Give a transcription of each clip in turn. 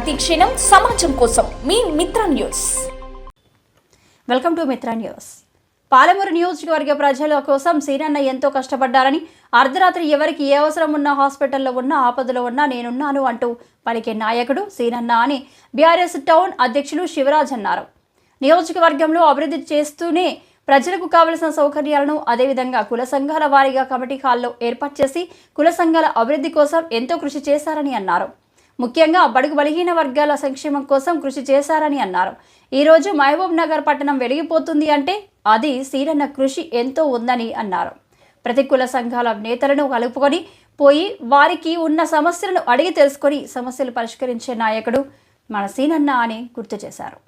ప్రతి క్షణం సమాజం కోసం మీ మిత్ర న్యూస్. వెల్కమ్ టు మిత్ర న్యూస్. పాలమూరు నియోజకవర్గ ప్రజల కోసం సీనన్న ఎంతో కష్టపడ్డారని, అర్ధరాత్రి ఎవరికి ఏ అవసరం ఉన్నా, హాస్పిటల్లో ఉన్నా, ఆపదలో ఉన్నా నేనున్నాను అంటూ పలికే నాయకుడు సీనన్న అని బీఆర్ఎస్ టౌన్ అధ్యక్షులు శివరాజ్ అన్నారు. నియోజకవర్గంలో అభివృద్ధి చేస్తూనే ప్రజలకు కావలసిన సౌకర్యాలను, అదేవిధంగా కుల సంఘాల వారీగా కమిటీ హాల్లో ఏర్పాటు చేసి కుల సంఘాల అభివృద్ధి కోసం ఎంతో కృషి చేశారని అన్నారు. ముఖ్యంగా బడుగు బలహీన వర్గాల సంక్షేమం కోసం కృషి చేశారని అన్నారు. ఈరోజు మహబూబ్ నగర్ పట్టణం వెలిగిపోతుంది అంటే అది సీనన్న కృషి ఎంతో ఉందని అన్నారు. ప్రతి కుల సంఘాల నేతలను కలుపుకొని పోయి వారికి ఉన్న సమస్యలను అడిగి తెలుసుకొని సమస్యలు పరిష్కరించే నాయకుడు మన సీనన్న అని గుర్తు చేశారు.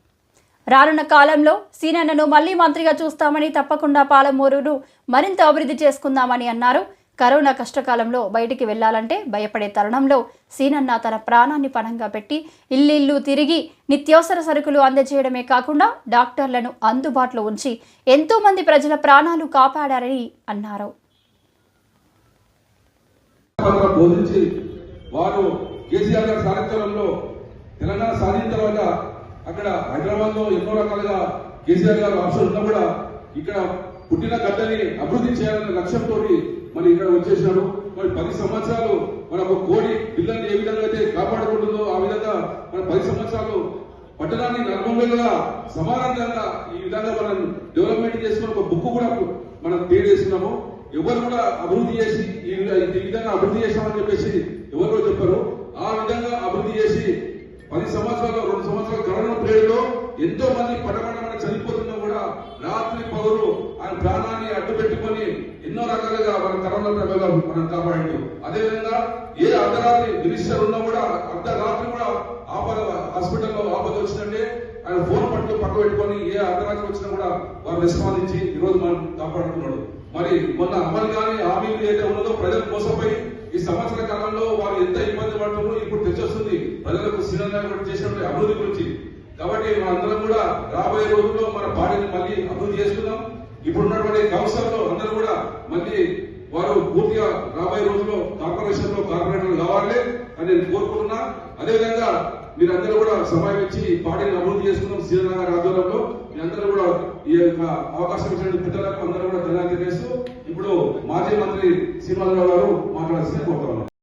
రానున్న కాలంలో సీనన్నను మళ్లీ మంత్రిగా చూస్తామని, తప్పకుండా పాలమూరును మరింత అభివృద్ధి చేసుకుందామని అన్నారు. కరోనా కష్టకాలంలో బయటికి వెళ్లాలంటే భయపడే తరుణంలో సీనన్న తన ప్రాణాన్ని పణంగా పెట్టి ఇల్లు తిరిగి నిత్యావసర సరుకులు అందజేయడమే కాకుండా డాక్టర్లను అందుబాటులో ఉంచి ఎంతో మంది ప్రజల ప్రాణాలు కాపాడారని అన్నారు. తెలంగాణ సాధించిన తర్వాత అక్కడ హైదరాబాద్ లో ఎన్నో రకాలుగా కేసీఆర్ గారు ఆప్షన్ ఉన్నా కూడా ఇక్కడ పుట్టిన గడ్డని అభివృద్ధి చేయాలనే లక్ష్యంతో మరి ఇక్కడ వచ్చేసినాడు. మరి 10 సంవత్సరాలు మన ఒక కోడి పిల్లల్ని ఏ విధంగా అయితే కాపాడుకుంటుందో ఆ విధంగా మన 10 సంవత్సరాలు పట్టణాన్ని నర్మంగా సమానంగా ఈ విధంగా మనం డెవలప్మెంట్ చేసుకుని ఒక బుక్ కూడా మనం క్రియేట్ చేస్తున్నాము. ఎవరు కూడా అభివృద్ధి చేసి ఈ విధంగా అభివృద్ధి చేస్తామని చెప్పేసి ఎవరు చెప్పారు. ఆ విధంగా అభివృద్ధి చేసి 10 సంవత్సరాలు 2 సంవత్సరాల కరోనా పీరియడ్ లో ఎంతో మంది పడమడ చనిపోతున్నా కూడా రాత్రి పౌరు ఆయన ప్రాణాన్ని అడ్డు పెట్టుకొని ఎన్నో రకాలుగా మన కరోనా ప్రభావం మనం కాపాడు. అదేవిధంగా ఏ అర్ధరాత్రి మినిస్టర్ ఉన్నా కూడా అర్ధరాత్రి కూడా ఆపద హాస్పిటల్లో ఆపద వచ్చినట్టే ఆయన ఫోన్ పక్క పెట్టుకొని ఏ అర్ధరాత్రి వచ్చినా కూడా వారు రెస్పాన్స్ ఈ రోజు మనం కాపాడుతున్నాడు. మరి మొన్న అమలు కానీ హామీలు ఏదైతే ఉన్నదో ప్రజలు మోసపోయి ఈ సంవత్సర కాలంలో వారు ఎంత ఇబ్బంది పడుతున్నారో ఇప్పుడు తెచ్చొస్తుంది ప్రజలకు సీనన్న చేసినటువంటి అభివృద్ధి గురించి. కాబట్టి మనందరం కూడా రాబోయే రోజుల్లో మన పార్టీని మళ్ళీ అభివృద్ధి చేసుకుందాం. ఇప్పుడున్నటువంటి కౌన్సిలర్లు అందరూ కూడా మళ్ళీ వారు పూర్తిగా రాబోయే రోజుల్లో కార్పొరేషన్ లో కార్పొరేటర్లు కావాలి అని నేను కోరుకుంటున్నా. అదేవిధంగా మీరందరూ కూడా సమయం ఇచ్చి పార్టీని అభివృద్ధి చేసుకుందాం. సీనన్న గారి ఆధ్వర్యంలో మీ అందరూ కూడా ఈ యొక్క అవకాశం ఇచ్చిన పిల్లలకు అందరూ కూడా ధన్యవాదాలు తెలియజేస్తూ ఇప్పుడు మాజీ మంత్రి శ్రీనివాసరావు గారు మాట్లాడాల్సిందే కోరుతున్నాను.